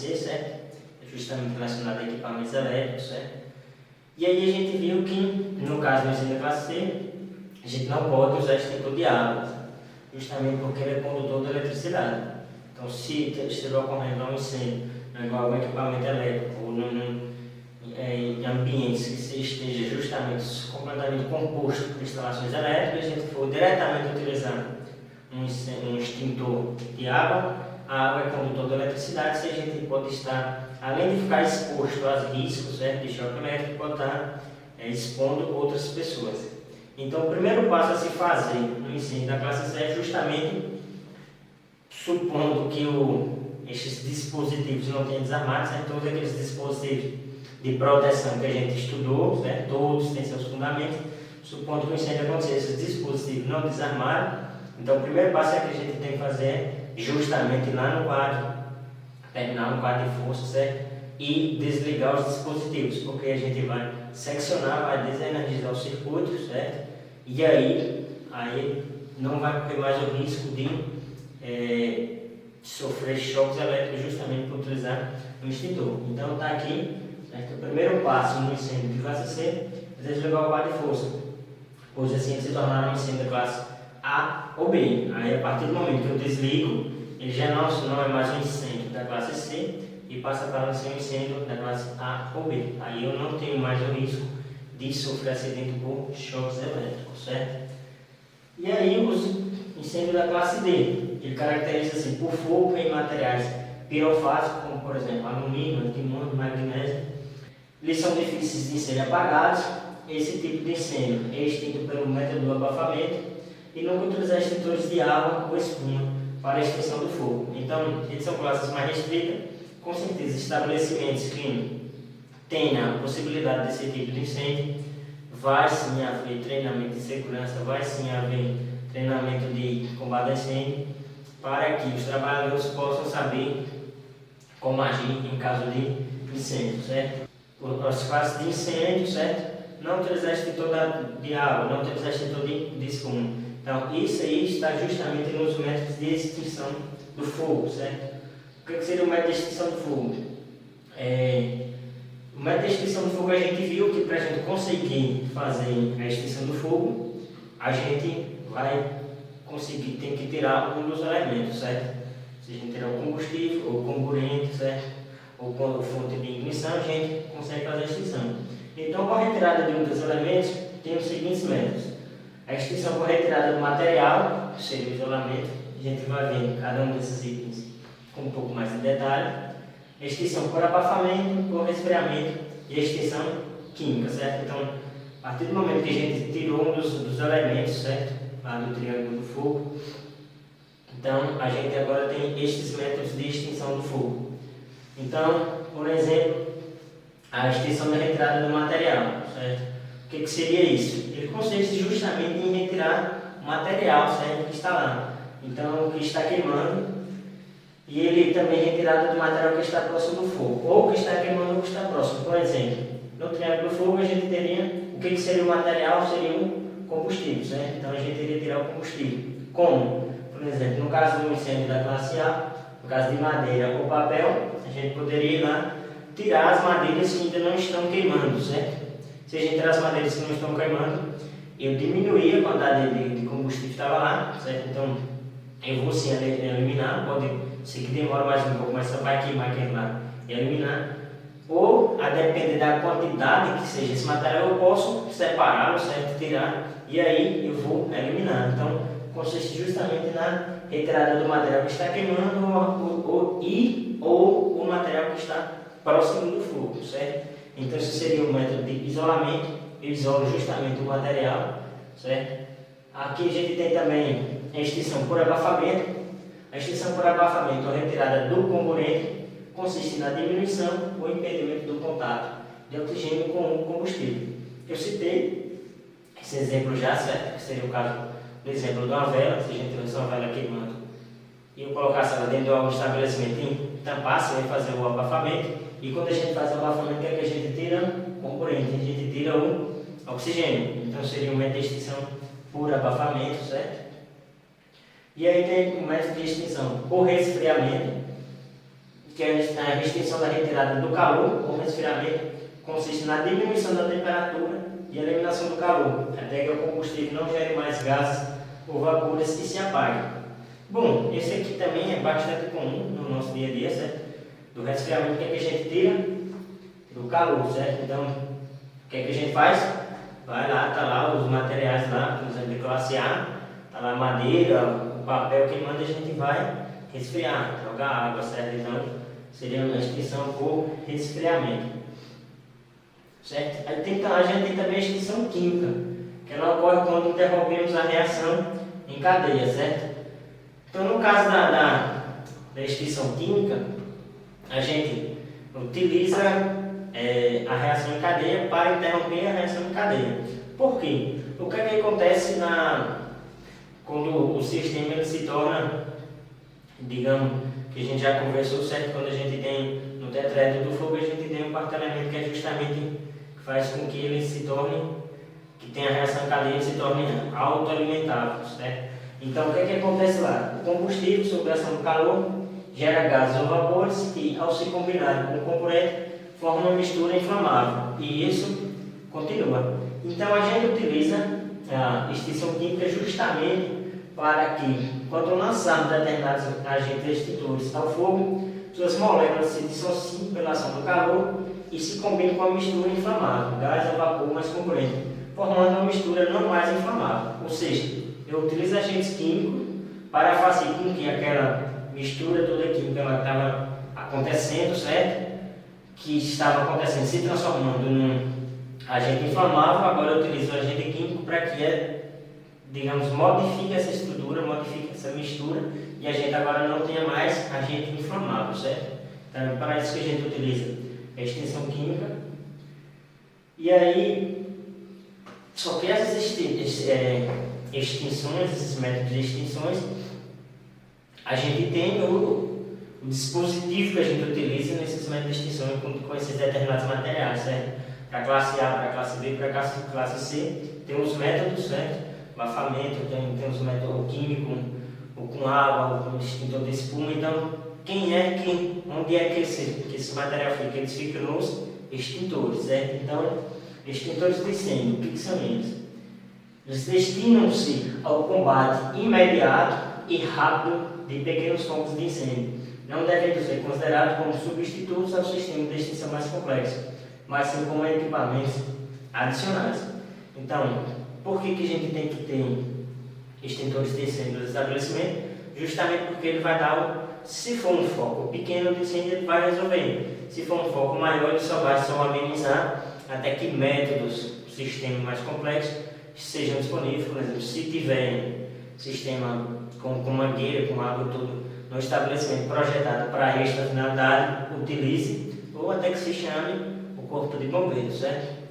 C, certo? Justamente relacionado a equipamentos elétricos, certo? E aí a gente viu que, no caso do incêndio da classe C, a gente não pode usar extintor de água, justamente porque ele é condutor de eletricidade. Então, se estiver ocorrendo um incêndio em algum equipamento elétrico ou em ambientes que se esteja justamente completamente composto por instalações elétricas, a gente for diretamente utilizar um extintor de água, a água é condutor de eletricidade, se a gente pode estar, além de ficar exposto aos riscos, certo, de choque elétrico, pode estar expondo outras pessoas. Então, o primeiro passo a se fazer no incêndio da classe C é justamente, supondo que esses dispositivos não tenham desarmado, certo? Todos aqueles dispositivos de proteção que a gente estudou, certo? Todos têm seus fundamentos, supondo que o incêndio acontecer, esses dispositivos não desarmaram, então o primeiro passo é que a gente tem que fazer justamente lá no quadro, terminar no quadro de força, certo? E desligar os dispositivos, porque a gente vai seccionar, vai desenergizar o circuito, certo? E aí não vai correr mais o risco de sofrer choques elétricos justamente por utilizar o extintor. Então está aqui, certo? O primeiro passo no incêndio de classe C é desligar o quadro de força, pois assim se tornar um incêndio de classe A ou B. Aí a partir do momento que eu desligo, ele já não é mais um incêndio da classe C e passa para ser um incêndio da classe A ou B. Aí eu não tenho mais o risco de sofrer acidente por choques elétricos, certo? E aí os incêndios da classe D, ele caracteriza-se por fogo em materiais pirofásicos, como por exemplo alumínio, antimônio, magnésio. Eles são difíceis de serem apagados. Esse tipo de incêndio é extinto pelo método do abafamento e nunca utilizar extintores de água ou espuma para a extinção do fogo. Então, eles são classes mais restritas. Com certeza, estabelecimentos que tenham a possibilidade desse tipo de incêndio, vai sim haver treinamento de segurança, vai sim haver treinamento de combate a incêndio, para que os trabalhadores possam saber como agir em caso de incêndio, certo? As classes de incêndio, certo? Não utilizar extintor de água, não utilizar extintor de espuma. Então, isso aí está justamente nos métodos de extinção do fogo, certo? O que seria o método de extinção do fogo? O método de extinção do fogo, a gente viu que para a gente conseguir fazer a extinção do fogo, a gente vai conseguir, tem que tirar um dos elementos, certo? Se a gente tirar o combustível, ou comburente, certo? Ou quando fonte de ignição, a gente consegue fazer a extinção. Então, com a retirada de um dos elementos, tem os seguintes métodos. A extinção por retirada do material, que seria o isolamento, a gente vai ver cada um desses itens com um pouco mais de detalhe. A extinção por abafamento, por resfriamento e a extinção química, certo? Então, a partir do momento que a gente tirou um dos elementos, certo? Lá do triângulo do fogo, então a gente agora tem estes métodos de extinção do fogo. Então, por exemplo, a extinção da retirada do material, certo? O que seria isso? Ele consiste justamente em retirar o material, certo? Que está lá. Então, o que está queimando, e ele também é retirado do material que está próximo do fogo, ou que está queimando ou que está próximo. Por exemplo, no triângulo do fogo a gente teria, o que seria o material? Seria o combustível, certo? Então a gente iria tirar o combustível. Como? Por exemplo, no caso do incêndio da classe A, no caso de madeira ou papel, a gente poderia ir lá tirar as madeiras que ainda não estão queimando, certo? Se a gente tirar as madeiras que não estão queimando, eu diminuí a quantidade de combustível que estava lá, certo? Então, eu vou sim eliminar, pode ser que demore mais um pouco, mas só vai queimar aquele lá e eliminar. Ou, a depender da quantidade que seja esse material, eu posso separá-lo, certo? Tirar, e aí eu vou eliminar. Então, consiste justamente na retirada do material que está queimando ou o material que está próximo do fogo, certo? Então, esse seria o método de isolamento. Eu isolo justamente o material, certo? Aqui a gente tem também a extinção por abafamento. A extinção por abafamento ou retirada do comburente consiste na diminuição ou impedimento do contato de oxigênio com o combustível. Eu citei esse exemplo já, certo? Que seria o caso do exemplo de uma vela. Se a gente tivesse uma vela queimando e eu colocasse ela dentro de algum estabelecimento e tampasse, vai fazer o abafamento. E quando a gente faz o abafamento, o que é que a gente tira? O comburente, a gente tira o oxigênio. Então seria um método de extinção por abafamento, certo? E aí tem o método de extinção por resfriamento. que a restrição da retirada do calor ou resfriamento consiste na diminuição da temperatura e eliminação do calor, até que o combustível não gere mais gases ou vapores e se apague. Bom, esse aqui também é bastante comum no nosso dia a dia, certo? Do resfriamento, o que é que a gente tira? Do calor, certo? Então, o que é que a gente faz? Vai lá, tá lá os materiais lá, por exemplo, de classe A, tá lá a madeira, o papel, quem manda a gente vai resfriar, jogar água, certo? Então, seria uma extinção por resfriamento, certo? Aí a gente tem também a extinção química, que ela ocorre quando interrompemos a reação em cadeia, certo? Então, no caso da extinção química, a gente utiliza a reação em cadeia para interromper a reação em cadeia. Por quê? O que é que acontece quando o sistema ele se torna, digamos, que a gente já conversou, certo? Quando a gente tem no tetraedro do fogo, a gente tem um quarto elemento que é justamente que faz com que ele se torne, que tenha a reação em cadeia e se torne autoalimentável, certo? Então, o que é que acontece lá? O combustível, sob a ação do calor, gera gases ou vapores que, ao se combinarem com o componente, formam uma mistura inflamável. E isso continua. Então, a gente utiliza a extinção química justamente para que, quando lançarmos determinados agentes extintores ao fogo, suas moléculas se dissociem pela ação do calor e se combinem com a mistura inflamável, gás ou vapor mais componente, formando uma mistura não mais inflamável. Ou seja, eu utilizo agentes químicos para fazer com que aquela mistura toda química ela estava acontecendo, certo? Que estava acontecendo, se transformando num agente inflamável. Agora eu utilizo o agente químico para que, digamos, modifique essa estrutura, modifique essa mistura e a gente agora não tenha mais agente inflamável, certo? Então é para isso que a gente utiliza a extinção química. E aí, só que essas extinções, esses métodos de extinções, a gente tem o dispositivo que a gente utiliza nesses métodos de extinção com esses determinados materiais, certo? Para a classe A, para a classe B, para a classe C, tem os métodos, certo? Abafamento, tem os métodos químicos, ou com água, ou com extintor de espuma. Então, onde é que esse material fica? Eles ficam nos extintores, certo? Então, extintores de incêndio, o que são eles? Eles destinam-se ao combate imediato e rápido de pequenos focos de incêndio. Não devem ser considerados como substitutos ao sistema de extinção mais complexo, mas sim como equipamentos adicionais. Então, por que a gente tem que ter extintores de incêndio no estabelecimento? Justamente porque ele vai se for um foco pequeno de incêndio, ele vai resolver. Se for um foco maior, ele só vai amenizar até que métodos, sistema mais complexo, sejam disponíveis. Por exemplo, se tiver sistema com mangueira, com água, tudo no estabelecimento projetado para esta finalidade, utilize, ou até que se chame o corpo de bombeiros, certo?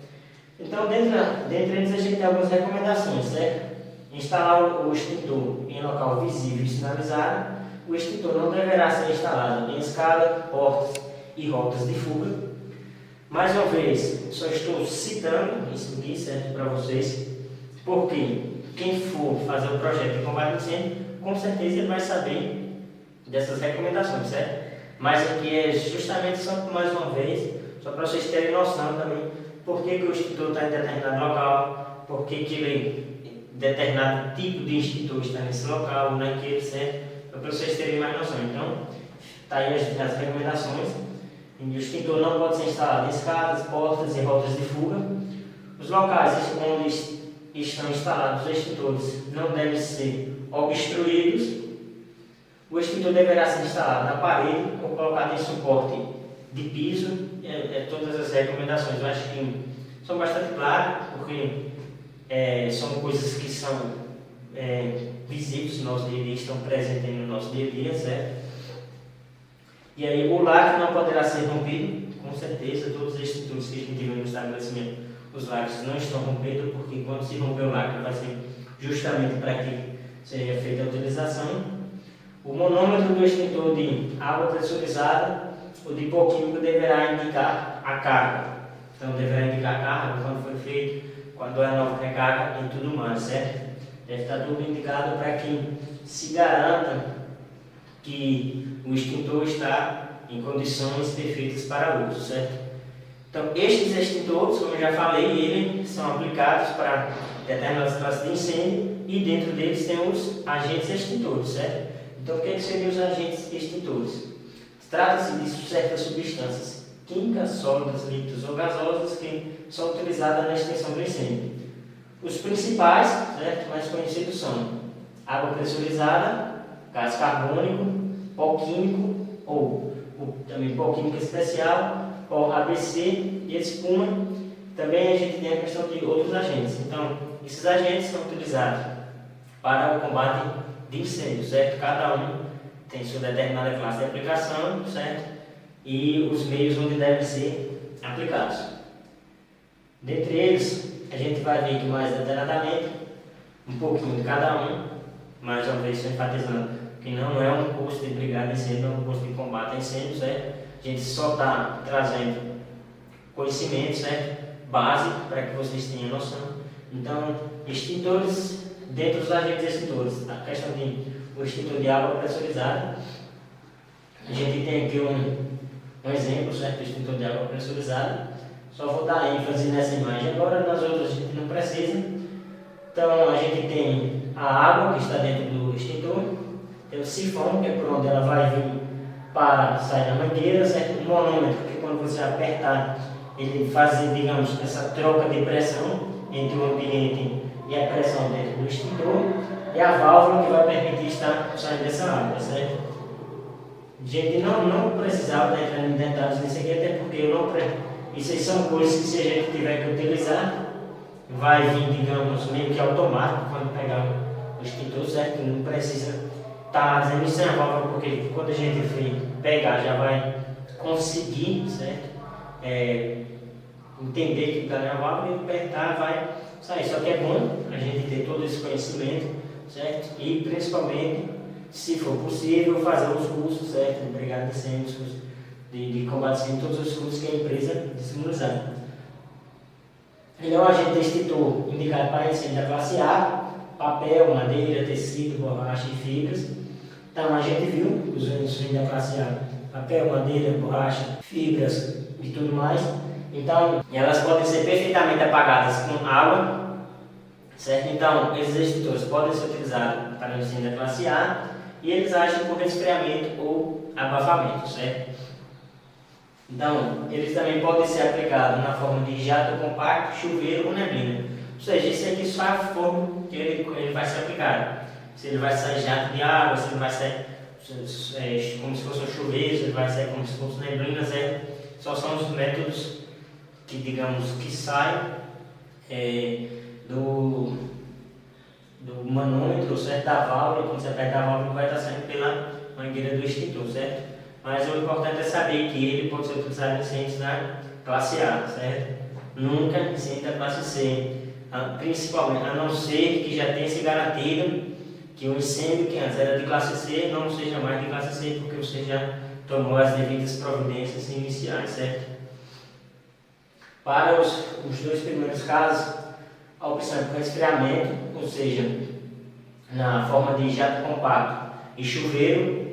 Então, dentre eles a gente tem algumas recomendações, certo? Instalar o extintor em local visível e sinalizado. O extintor não deverá ser instalado em escada, portas e rotas de fuga. Mais uma vez, só estou citando isso aqui, certo, para vocês, porque quem for fazer o projeto de combate ao incêndio, com certeza ele vai saber dessas recomendações, certo? Mas aqui é justamente só mais uma vez, só para vocês terem noção também, por que o extintor está em determinado local, por que determinado tipo de extintor está nesse local, naquele, certo? Para vocês terem mais noção. Então, está aí as recomendações. O extintor não pode ser instalado em escadas, portas e rotas de fuga. Os locais onde estão instalados os extintores não devem ser obstruídos. O extintor deverá ser instalado na parede ou colocado em suporte de piso. Todas as recomendações eu acho que são bastante claras, porque são coisas que são visíveis no nosso dia a dia, estão presentes no nosso dia a dia, certo? E aí o lacre não poderá ser rompido, com certeza, todos os extintores que a gente vê no estabelecimento, os lacres não estão rompidos, porque quando se romper o lacre vai ser justamente para que seja feita a utilização. O manômetro do extintor de água pressurizada, o de pó químico, deverá indicar a carga. Então deverá indicar a carga, quando foi feito, quando é a nova recarga e tudo mais, certo? Deve estar tudo indicado para que se garanta que o extintor está em condições perfeitas para uso, certo? Então, estes extintores, como eu já falei, eles são aplicados para determinadas classes de incêndio e dentro deles tem os agentes extintores, certo? Então, o que seriam os agentes extintores? Trata-se de certas substâncias químicas, sólidas, líquidas ou gasosas que são utilizadas na extinção do incêndio. Os principais, certo, mais conhecidos são água pressurizada, gás carbônico, pó químico ou também pó químico especial, pó ABC e espuma. Também a gente tem a questão de outros agentes. Então, esses agentes são utilizados para o combate de incêndio, certo? Cada um tem sua determinada classe de aplicação, certo? E os meios onde devem ser aplicados. Dentre eles, a gente vai ver aqui mais detalhadamente um pouquinho de cada um, mais uma vez enfatizando que não é um curso de brigada de incêndio, é um curso de combate a incêndio, certo? A gente só está trazendo conhecimento, certo? Básico para que vocês tenham noção. Então, extintores, dentro dos agentes extintores, a questão de o extintor de água pressurizada, a gente tem aqui um exemplo, certo? Do extintor de água pressurizada. Só vou dar ênfase nessa imagem agora, nas outras a gente não precisa. Então, a gente tem a água que está dentro do extintor, tem o sifão, que é por onde ela vai vir para sair da mangueira, certo? O manômetro, que quando você apertar, ele faz, digamos, essa troca de pressão entre o ambiente e a pressão dentro do extintor, e a válvula que vai permitir estar saindo dessa água, certo? Gente, não precisava entrar em detalhes nisso aqui, até porque eu não isso aí são coisas que, se a gente tiver que utilizar, vai vir, digamos, meio que automático quando pegar o extintor, certo? Não precisa estar dizendo isso é a válvula, porque quando a gente vir pegar, já vai conseguir, certo? Entender que está na válvula e apertar vai sair. Só que é bom a gente ter todo esse conhecimento, certo? E principalmente, se for possível, fazer os cursos, certo? De brigada de incêndio, de combate a incêndio, todos os cursos que a empresa disponibilizar. Ele é um agente extintor indicado para incêndio da classe A, papel, madeira, tecido, borracha e fibras. Então a gente viu os incêndios da classe A, papel, madeira, borracha, fibras e tudo mais. Então, elas podem ser perfeitamente apagadas com água, certo? Então, esses extintores podem ser utilizados para o incêndio da classe A e eles agem por resfriamento ou abafamento, certo? Então, eles também podem ser aplicados na forma de jato compacto, chuveiro ou neblina. Ou seja, isso aqui só é a forma que ele vai ser aplicado. Se ele vai sair jato de água, se ele vai sair como se fosse um chuveiro, se ele vai sair como se fosse neblina, certo? Só são os métodos que, digamos, que saem do manômetro, certo? Da válvula. Quando você aperta a válvula, vai estar saindo pela mangueira do extintor, certo? Mas o importante é saber que ele pode ser utilizado em incêndios da classe A, certo? Nunca incêndio da classe C, principalmente, a não ser que já tenha se garantido que o incêndio que antes era de classe C não seja mais de classe C, porque você já tomou as devidas providências iniciais, certo? Para os dois primeiros casos, a opção é por resfriamento, ou seja, na forma de jato compacto e chuveiro,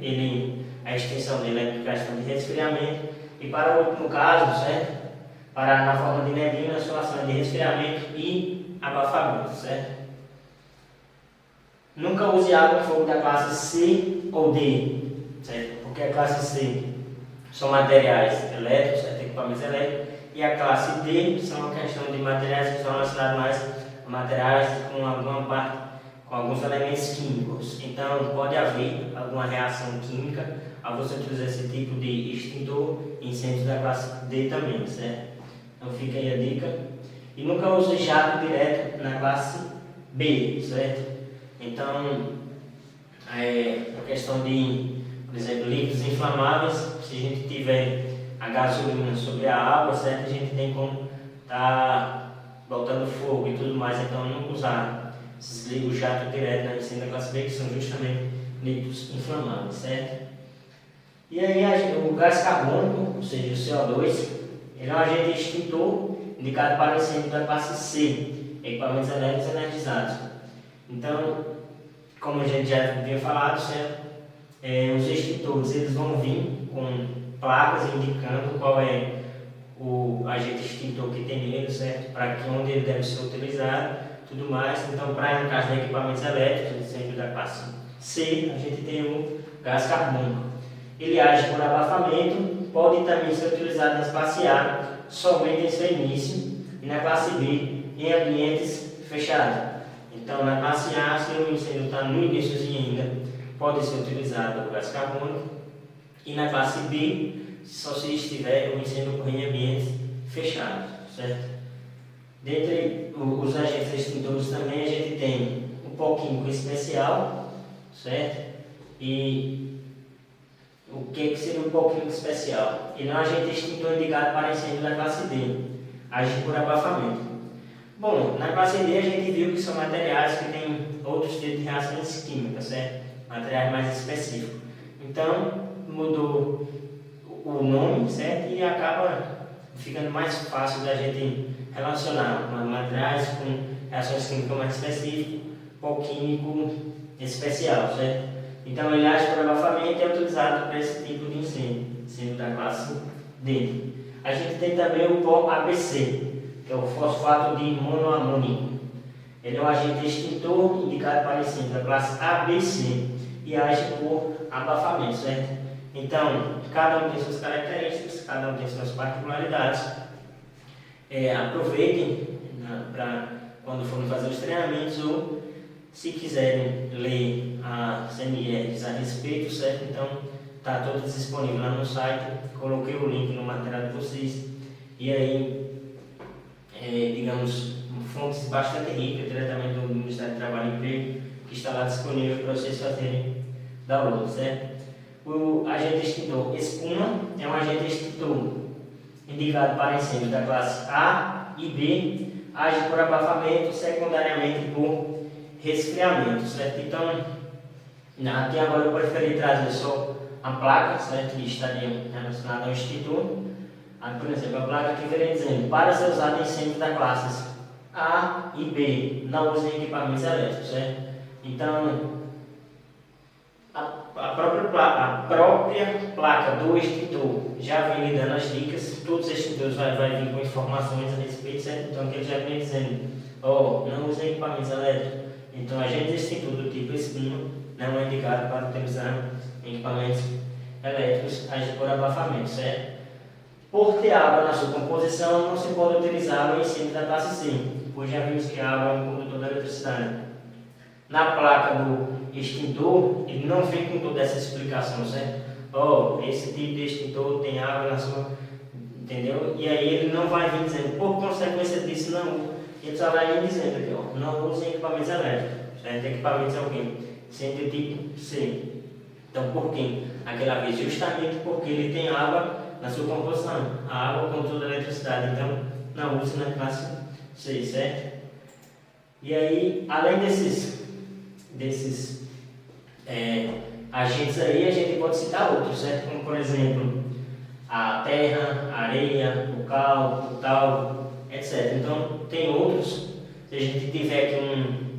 a extensão dele é por questão de resfriamento. E para o último caso, certo? Na forma de neblina, a solução é de resfriamento e abafamento, certo? Nunca use água em fogo da classe C ou D, certo? Porque a classe C são materiais elétricos, certo? Equipamentos elétricos, e a classe D são a questão de materiais que são relacionados mais a materiais com alguma parte, com alguns elementos químicos. Então, pode haver alguma reação química ao você utilizar esse tipo de extintor em incêndios da classe D também, certo? Então, fica aí a dica. E nunca use jato direto na classe B, certo? Então, a questão de, por exemplo, líquidos inflamáveis, se a gente tiver a gasolina sobre a água, certo? A gente tem como estar botando fogo e tudo mais, então não usar o jato direto na incêndio da classe B, que são justamente líquidos inflamáveis, certo? E aí o gás carbônico, ou seja, o CO2, ele é um agente extintor indicado para o incêndio da classe C, equipamentos elétricos energizados. Então, como a gente já havia falado, certo? Os extintores eles vão vir com placas indicando qual é o agente extintor que tem nele, certo? Para que onde ele deve ser utilizado, tudo mais. Então, para no caso de equipamentos elétricos, sempre da classe C, a gente tem o gás carbônico. Ele age por abafamento, pode também ser utilizado na classe A somente em seu início e na classe B em ambientes fechados. Então, na classe A, se o incêndio está no início ainda, pode ser utilizado o gás carbônico. E na classe B, só se estiver o incêndio ocorrendo em ambientes fechados, certo? Dentre os agentes extintores também a gente tem o pó químico especial, certo? E o que seria o pó químico especial? Ele é um agente extintor indicado para incêndio da classe D, age por abafamento. Bom, na classe D a gente viu que são materiais que têm outros tipos de reações químicas, certo? Materiais mais específicos. Então, mudou o nome, certo? E acaba ficando mais fácil da gente relacionar materiais com reações químicas mais específicas, pó químico especial, certo? Então, ele age por abafamento e é utilizado para esse tipo de incêndio, sendo da classe D. A gente tem também o pó ABC, que é o fosfato de monoamônico. Ele é um agente extintor indicado para incêndio da classe ABC e age por abafamento, certo? Então, cada um tem suas características, cada um tem suas particularidades. Aproveitem para quando forem fazer os treinamentos ou se quiserem ler as MRs a respeito, certo? Então, está todo disponível lá no site, coloquei o link no material de vocês e aí, digamos, fontes bastante ricas, diretamente do Ministério do Trabalho e Emprego, que está lá disponível para vocês fazerem download, certo? O agente extintor espuma é um agente extintor indicado para incêndio da classe A e B, age por abafamento, secundariamente por resfriamento, certo? Então, aqui agora eu preferi trazer só a placa, certo? Que estaria relacionada ao extintor. Por exemplo, a placa que viria dizendo, para ser usada em incêndio da classes A e B, não usem equipamentos elétricos, certo? Então, a própria placa do extintor já vem lhe dando as dicas, todos os extintores vai vir com informações a respeito, certo? Então, que ele já vem dizendo, não usem equipamentos elétricos. Então, agente extintor do tipo espuma não é indicado para utilizar equipamentos elétricos, agir por abafamento, certo? Por ter água na sua composição, não se pode utilizar o incêndio da classe C, pois já vimos que a água é um condutor da eletricidade. Na placa do extintor, ele não vem com toda essa explicação, certo? Esse tipo de extintor tem água na sua... Entendeu? E aí ele não vai vir dizendo, por consequência disso, não. Ele só vai vir dizendo aqui, não usem equipamentos elétricos, certo? Equipamentos é o quê? Incêndio tipo C. Então, por quê? Aquela vez, justamente porque ele tem água na sua composição. A água com toda a eletricidade, então não use na classe C, certo? E aí, além desses agentes aí, a gente pode citar outros, certo? Como, por exemplo, a terra, a areia, o cal, o tal, etc. Então, tem outros. Se a gente tiver aqui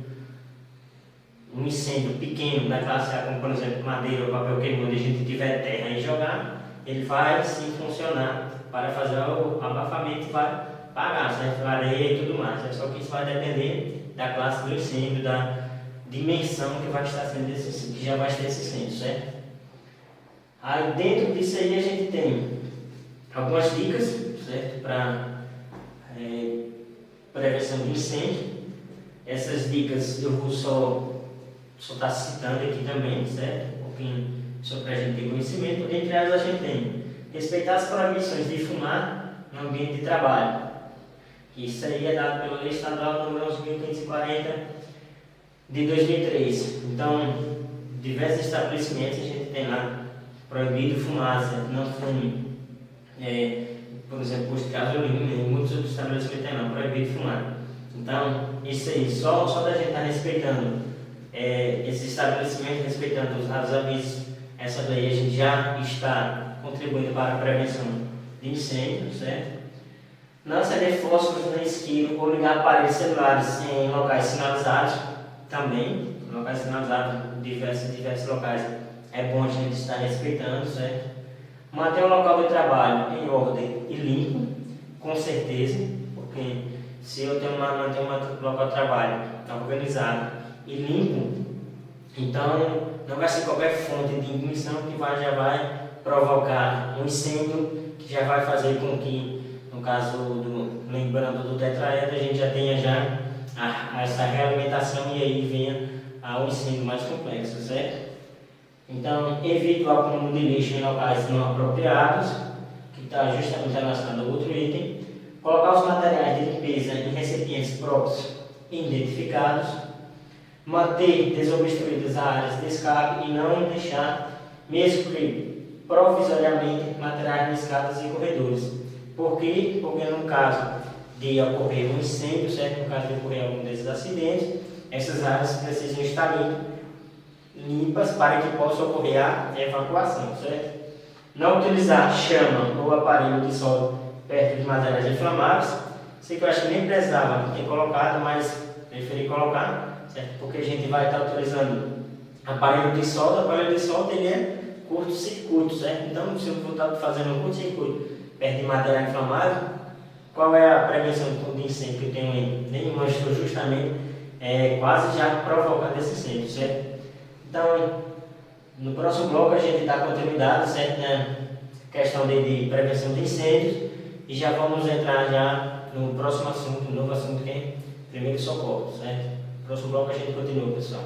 um incêndio pequeno na classe A, como, por exemplo, madeira ou papel queimado, e a gente tiver terra e jogar, ele vai sim funcionar para fazer o abafamento e vai parar, certo? A areia e tudo mais. Só que isso vai depender da classe do incêndio, da dimensão que vai estar sendo que já vai ter esse incêndio, certo? Aí dentro disso aí a gente tem algumas dicas, certo? Para prevenção de incêndio. Essas dicas eu vou só estar citando aqui também, certo? Um pouquinho só para a gente ter conhecimento. Entre elas a gente tem respeitar as proibições de fumar no ambiente de trabalho. Isso aí é dado pela Lei Estadual número 11.540 de 2003. Então, diversos estabelecimentos a gente tem lá proibido fumar, certo? Não fume. Por exemplo, posto de gasolina, muitos outros estabelecimentos tem lá proibido fumar. Então, isso aí, só da gente estar respeitando esse estabelecimento, respeitando os avisos, essa lei a gente já está contribuindo para a prevenção de incêndios, certo? Não acender fósforos no esquilo ou ligar aparelhos celulares em locais sinalizados também, locais sinalizados em diversos locais, é bom a gente estar respeitando, certo? Manter o local de trabalho em ordem e limpo, com certeza, porque se eu tenho manter um local de trabalho organizado e limpo, então não vai ser qualquer fonte de ignição que já vai provocar um incêndio, que já vai fazer com que, no caso lembrando do tetraedro, a gente já tenha essa realimentação e aí venha um incêndio mais complexo, certo? Então, evite o acúmulo de lixo em locais não apropriados, que está justamente relacionado ao outro item. Colocar os materiais de limpeza em recipientes próprios e identificados. Manter desobstruídas as áreas de escape e não deixar, mesmo que provisoriamente, materiais de escadas e corredores. Por quê? Porque no caso de ocorrer um incêndio, certo? No caso de ocorrer algum desses acidentes, essas áreas precisam estar limpas para que possa ocorrer a evacuação, certo? Não utilizar chama ou aparelho de solda perto de materiais inflamáveis. Sei que eu acho que nem precisava ter colocado, mas preferi colocar, certo? Porque a gente vai estar utilizando aparelho de solda ele é curto-circuito, certo? Então, se eu vou estar fazendo um curto-circuito perto de material inflamável, qual é a prevenção de incêndio que eu tenho aí? Nenhuma, estou justamente quase já provocando esse incêndio, certo? Então, no próximo bloco a gente dá continuidade, certo, na questão de prevenção de incêndios e já vamos entrar já no próximo assunto, um novo assunto que é primeiro socorro, certo? No próximo bloco a gente continua, pessoal.